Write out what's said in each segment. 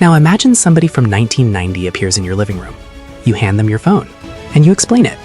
Now imagine somebody from 1990 appears in your living room. You hand them your phone, and you explain it.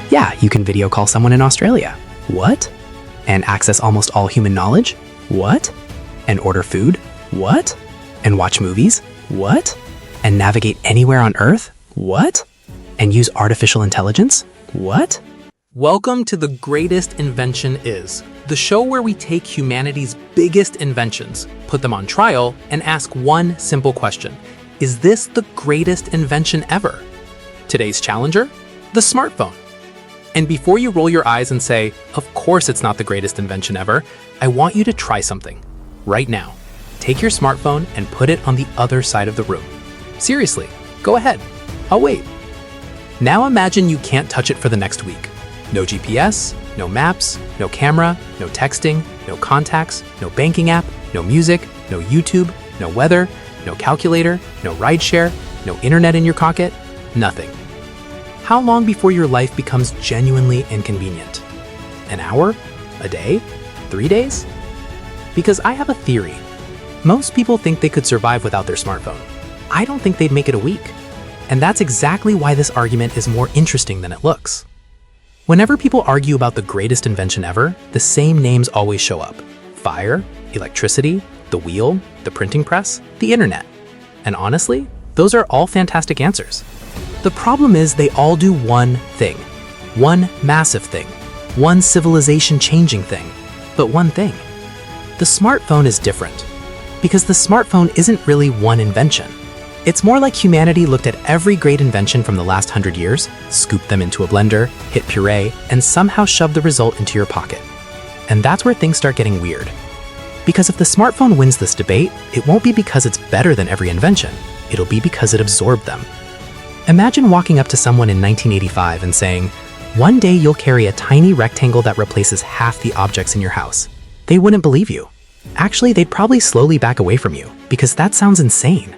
Yeah, you can video call someone in Australia. What? And access almost all human knowledge? What? And order food? What? And watch movies? What? And navigate anywhere on Earth? What? And use artificial intelligence? What? Welcome to The Greatest Invention Is, the show where we take humanity's biggest inventions, put them on trial, and ask one simple question. Is this the greatest invention ever? Today's challenger? The smartphone. And before you roll your eyes and say, of course it's not the greatest invention ever, I want you to try something. Right now. Take your smartphone and put it on the other side of the room. Seriously, go ahead. I'll wait. Now imagine you can't touch it for the next week. No GPS, no maps, no camera, no texting, no contacts, no banking app, no music, no YouTube, no weather, no calculator, no rideshare, no internet in your pocket, nothing. How long before your life becomes genuinely inconvenient? An hour? A day? 3 days? Because I have a theory. Most people think they could survive without their smartphone. I don't think they'd make it a week. And that's exactly why this argument is more interesting than it looks. Whenever people argue about the greatest invention ever, the same names always show up. Fire, electricity, the wheel, the printing press, the internet. And honestly, those are all fantastic answers. The problem is they all do one thing. One massive thing. One civilization-changing thing. But one thing. The smartphone is different. Because the smartphone isn't really one invention. It's more like humanity looked at every great invention from the last 100 years, scooped them into a blender, hit puree, and somehow shoved the result into your pocket. And that's where things start getting weird. Because if the smartphone wins this debate, it won't be because it's better than every invention. It'll be because it absorbed them. Imagine walking up to someone in 1985 and saying, "One day you'll carry a tiny rectangle that replaces half the objects in your house." They wouldn't believe you. Actually, they'd probably slowly back away from you, because that sounds insane.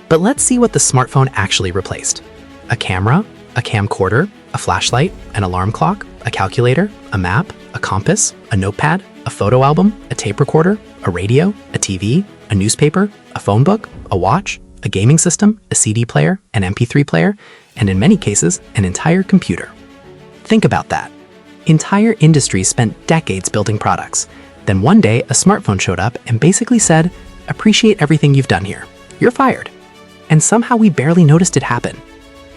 But let's see what the smartphone actually replaced. A camera, a camcorder, a flashlight, an alarm clock, a calculator, a map, a compass, a notepad, a photo album, a tape recorder, a radio, a TV, a newspaper, a phone book, a watch, a gaming system, a CD player, an MP3 player, and in many cases, an entire computer. Think about that. Entire industries spent decades building products. Then one day, a smartphone showed up and basically said, "Appreciate everything you've done here. You're fired." And somehow we barely noticed it happen.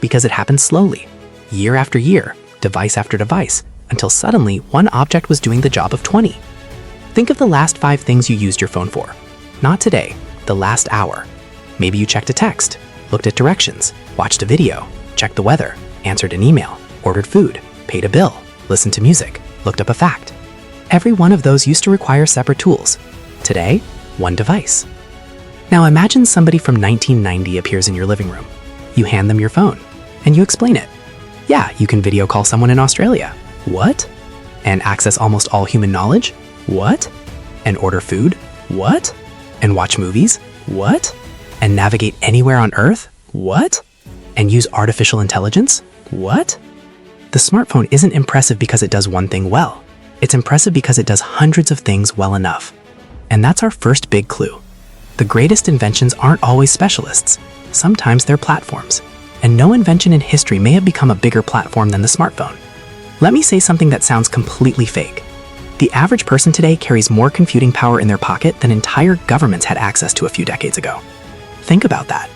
Because it happened slowly, year after year, device after device, until suddenly one object was doing the job of 20. Think of the last 5 things you used your phone for. Not today, the last hour. Maybe you checked a text, looked at directions, watched a video, checked the weather, answered an email, ordered food, paid a bill, listened to music, looked up a fact. Every one of those used to require separate tools. Today, one device. Now imagine somebody from 1990 appears in your living room. You hand them your phone, and you explain it. Yeah, you can video call someone in Australia. What? And access almost all human knowledge? What? And order food? What? And watch movies? What? And navigate anywhere on Earth? What? And use artificial intelligence? What? The smartphone isn't impressive because it does one thing well. It's impressive because it does hundreds of things well enough. And that's our first big clue. The greatest inventions aren't always specialists. Sometimes they're platforms. And no invention in history may have become a bigger platform than the smartphone. Let me say something that sounds completely fake. The average person today carries more computing power in their pocket than entire governments had access to a few decades ago. Think about that.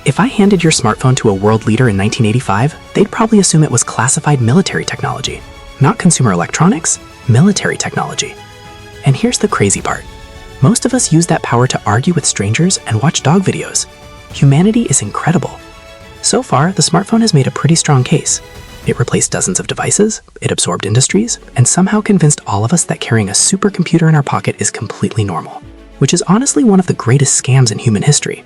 If I handed your smartphone to a world leader in 1985, they'd probably assume it was classified military technology. Not consumer electronics, military technology. And here's the crazy part. Most of us use that power to argue with strangers and watch dog videos. Humanity is incredible. So far, the smartphone has made a pretty strong case. It replaced dozens of devices, it absorbed industries, and somehow convinced all of us that carrying a supercomputer in our pocket is completely normal, which is honestly one of the greatest scams in human history.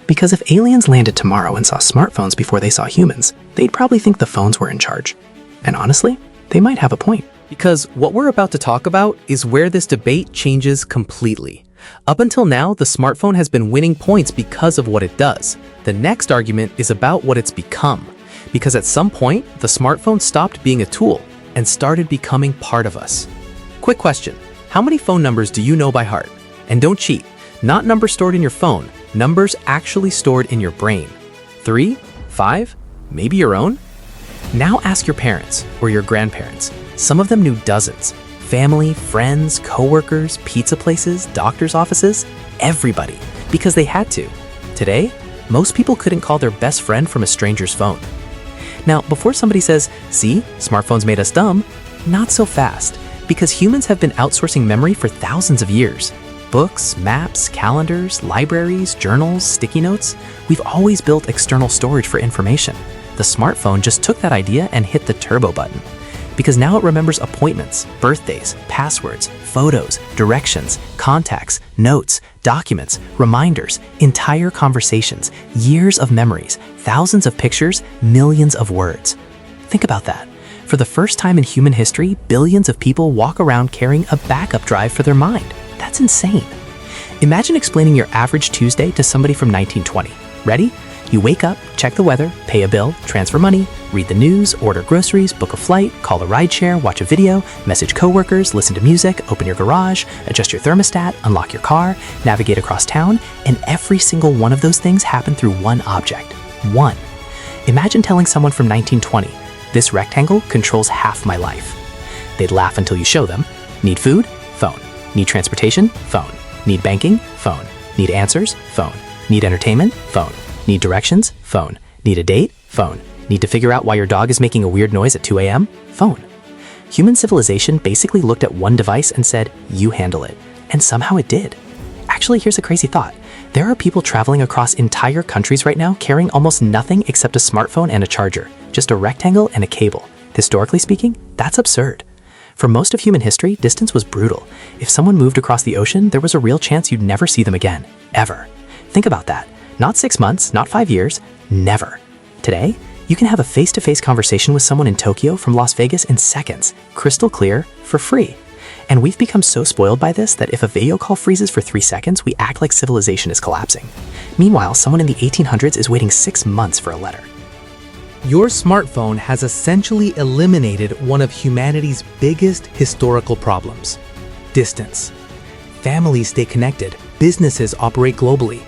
Because if aliens landed tomorrow and saw smartphones before they saw humans, they'd probably think the phones were in charge. And honestly, they might have a point. Because what we're about to talk about is where this debate changes completely. Up until now, the smartphone has been winning points because of what it does. The next argument is about what it's become. Because at some point, the smartphone stopped being a tool and started becoming part of us. Quick question, how many phone numbers do you know by heart? And don't cheat, not numbers stored in your phone, numbers actually stored in your brain. 3, 5, maybe your own? Now ask your parents or your grandparents. Some of them knew dozens. Family, friends, coworkers, pizza places, doctor's offices, everybody, because they had to. Today, most people couldn't call their best friend from a stranger's phone. Now, before somebody says, see, smartphones made us dumb, not so fast, because humans have been outsourcing memory for thousands of years. Books, maps, calendars, libraries, journals, sticky notes, we've always built external storage for information. The smartphone just took that idea and hit the turbo button. Because now it remembers appointments, birthdays, passwords, photos, directions, contacts, notes, documents, reminders, entire conversations, years of memories, thousands of pictures, millions of words. Think about that. For the first time in human history, billions of people walk around carrying a backup drive for their mind. That's insane. Imagine explaining your average Tuesday to somebody from 1920. Ready? You wake up, check the weather, pay a bill, transfer money, read the news, order groceries, book a flight, call a rideshare, watch a video, message coworkers, listen to music, open your garage, adjust your thermostat, unlock your car, navigate across town, and every single one of those things happened through one object. One. Imagine telling someone from 1920, this rectangle controls half my life. They'd laugh until you show them. Need food? Phone. Need transportation? Phone. Need banking? Phone. Need answers? Phone. Need entertainment? Phone. Need directions? Phone. Need a date? Phone. Need to figure out why your dog is making a weird noise at 2 a.m.? Phone. Human civilization basically looked at one device and said, you handle it. And somehow it did. Actually, here's a crazy thought. There are people traveling across entire countries right now carrying almost nothing except a smartphone and a charger. Just a rectangle and a cable. Historically speaking, that's absurd. For most of human history, distance was brutal. If someone moved across the ocean, there was a real chance you'd never see them again. Ever. Think about that. Not 6 months, not 5 years, never. Today, you can have a face-to-face conversation with someone in Tokyo from Las Vegas in seconds, crystal clear, for free. And we've become so spoiled by this that if a video call freezes for 3 seconds, we act like civilization is collapsing. Meanwhile, someone in the 1800s is waiting 6 months for a letter. Your smartphone has essentially eliminated one of humanity's biggest historical problems: distance. Families stay connected, businesses operate globally,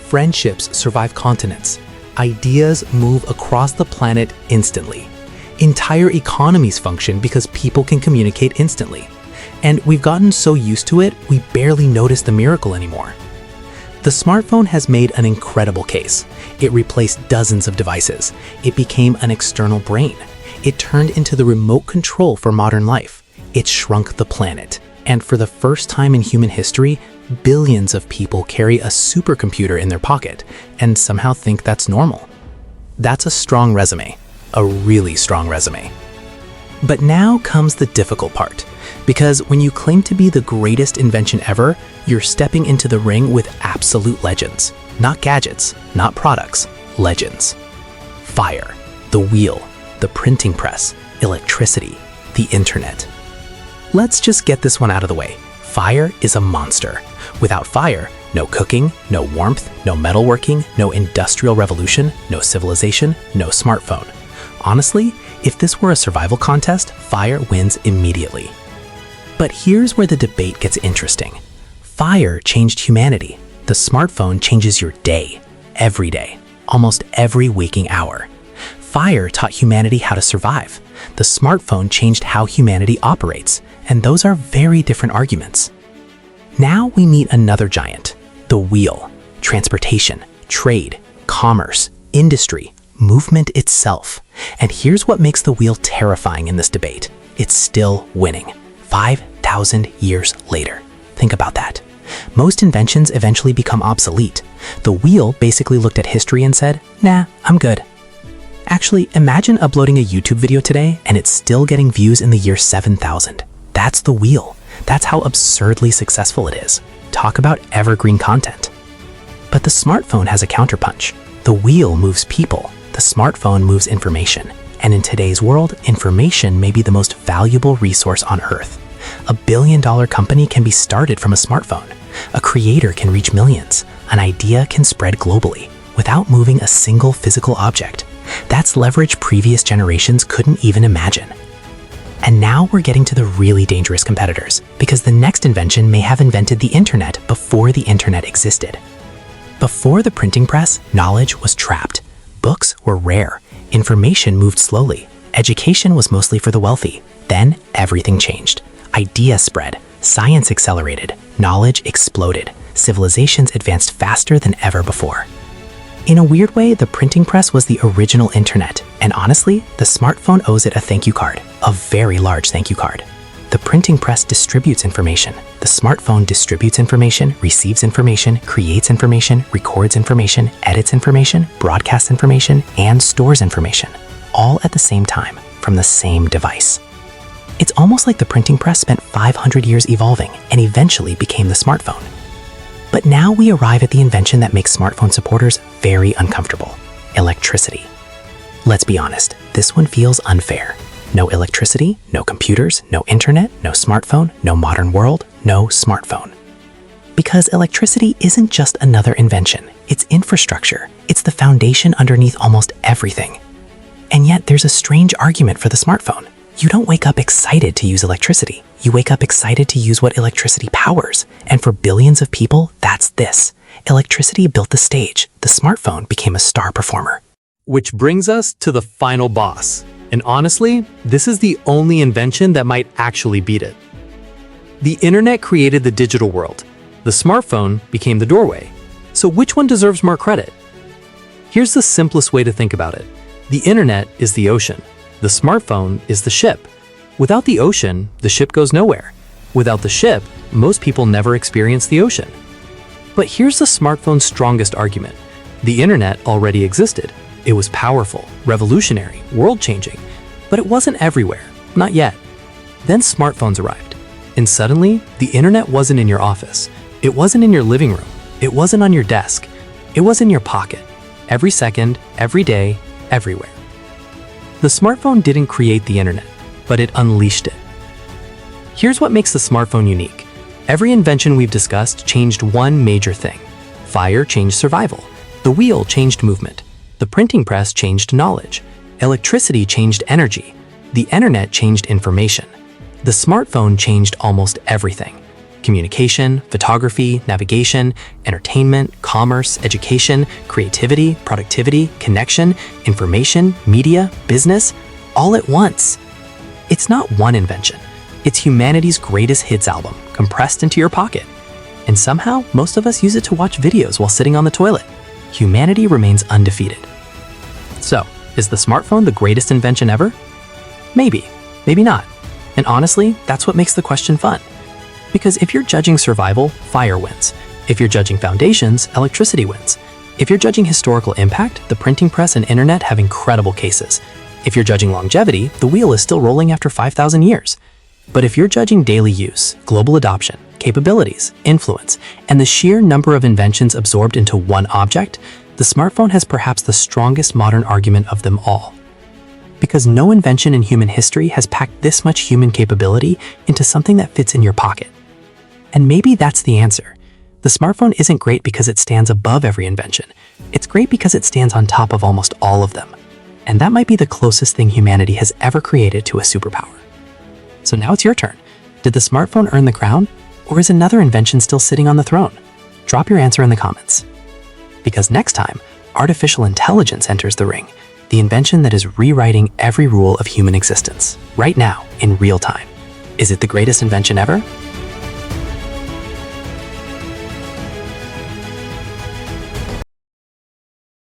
friendships survive continents, ideas move across the planet instantly. Entire economies function because people can communicate instantly. And we've gotten so used to it, we barely notice the miracle anymore. The smartphone has made an incredible case. It replaced dozens of devices. It became an external brain. It turned into the remote control for modern life. It shrunk the planet. And for the first time in human history, billions of people carry a supercomputer in their pocket and somehow think that's normal. That's a strong resume, a really strong resume. But now comes the difficult part, because when you claim to be the greatest invention ever, you're stepping into the ring with absolute legends. Not gadgets, not products, legends. Fire, the wheel, the printing press, electricity, the internet. Let's just get this one out of the way. Fire is a monster. Without fire, no cooking, no warmth, no metalworking, no industrial revolution, no civilization, no smartphone. Honestly, if this were a survival contest, fire wins immediately. But here's where the debate gets interesting. Fire changed humanity. The smartphone changes your day, every day, almost every waking hour. Fire taught humanity how to survive. The smartphone changed how humanity operates, and those are very different arguments. Now we meet another giant, the wheel. Transportation, trade, commerce, industry, movement itself. And here's what makes the wheel terrifying in this debate. It's still winning, 5,000 years later. Think about that. Most inventions eventually become obsolete. The wheel basically looked at history and said, nah, I'm good. Actually, imagine uploading a YouTube video today and it's still getting views in the year 7000. That's the wheel. That's how absurdly successful it is. Talk about evergreen content. But the smartphone has a counterpunch. The wheel moves people. The smartphone moves information. And in today's world, information may be the most valuable resource on Earth. A billion-dollar company can be started from a smartphone. A creator can reach millions. An idea can spread globally without moving a single physical object. That's leverage previous generations couldn't even imagine. And now we're getting to the really dangerous competitors, because the next invention may have invented the internet before the internet existed. Before the printing press, knowledge was trapped. Books were rare. Information moved slowly. Education was mostly for the wealthy. Then everything changed. Ideas spread. Science accelerated. Knowledge exploded. Civilizations advanced faster than ever before. In a weird way, the printing press was the original internet. And honestly, the smartphone owes it a thank you card. A very large thank you card. The printing press distributes information. The smartphone distributes information, receives information, creates information, records information, edits information, broadcasts information, and stores information, all at the same time, from the same device. It's almost like the printing press spent 500 years evolving and eventually became the smartphone. But now we arrive at the invention that makes smartphone supporters very uncomfortable: electricity. Let's be honest, this one feels unfair. No electricity, no computers, no internet, no smartphone, no modern world, no smartphone. Because electricity isn't just another invention, it's infrastructure. It's the foundation underneath almost everything. And yet there's a strange argument for the smartphone. You don't wake up excited to use electricity. You wake up excited to use what electricity powers. And for billions of people, that's this. Electricity built the stage. The smartphone became a star performer. Which brings us to the final boss. And honestly, this is the only invention that might actually beat it. The internet created the digital world. The smartphone became the doorway. So which one deserves more credit? Here's the simplest way to think about it. The internet is the ocean. The smartphone is the ship. Without the ocean, the ship goes nowhere. Without the ship, most people never experience the ocean. But here's the smartphone's strongest argument. The internet already existed. It was powerful, revolutionary, world-changing, but it wasn't everywhere, not yet. Then smartphones arrived, and suddenly, the internet wasn't in your office. It wasn't in your living room. It wasn't on your desk. It was in your pocket, every second, every day, everywhere. The smartphone didn't create the internet, but it unleashed it. Here's what makes the smartphone unique. Every invention we've discussed changed one major thing. Fire changed survival. The wheel changed movement. The printing press changed knowledge. Electricity changed energy. The internet changed information. The smartphone changed almost everything. Communication, photography, navigation, entertainment, commerce, education, creativity, productivity, connection, information, media, business, all at once. It's not one invention. It's humanity's greatest hits album, compressed into your pocket. And somehow, most of us use it to watch videos while sitting on the toilet. Humanity remains undefeated. So, is the smartphone the greatest invention ever? Maybe, maybe not. And honestly, that's what makes the question fun. Because if you're judging survival, fire wins. If you're judging foundations, electricity wins. If you're judging historical impact, the printing press and internet have incredible cases. If you're judging longevity, the wheel is still rolling after 5,000 years. But if you're judging daily use, global adoption, capabilities, influence, and the sheer number of inventions absorbed into one object, the smartphone has perhaps the strongest modern argument of them all. Because no invention in human history has packed this much human capability into something that fits in your pocket. And maybe that's the answer. The smartphone isn't great because it stands above every invention. It's great because it stands on top of almost all of them. And that might be the closest thing humanity has ever created to a superpower. So now it's your turn. Did the smartphone earn the crown? Or is another invention still sitting on the throne? Drop your answer in the comments. Because next time, artificial intelligence enters the ring, the invention that is rewriting every rule of human existence, right now, in real time. Is it the greatest invention ever?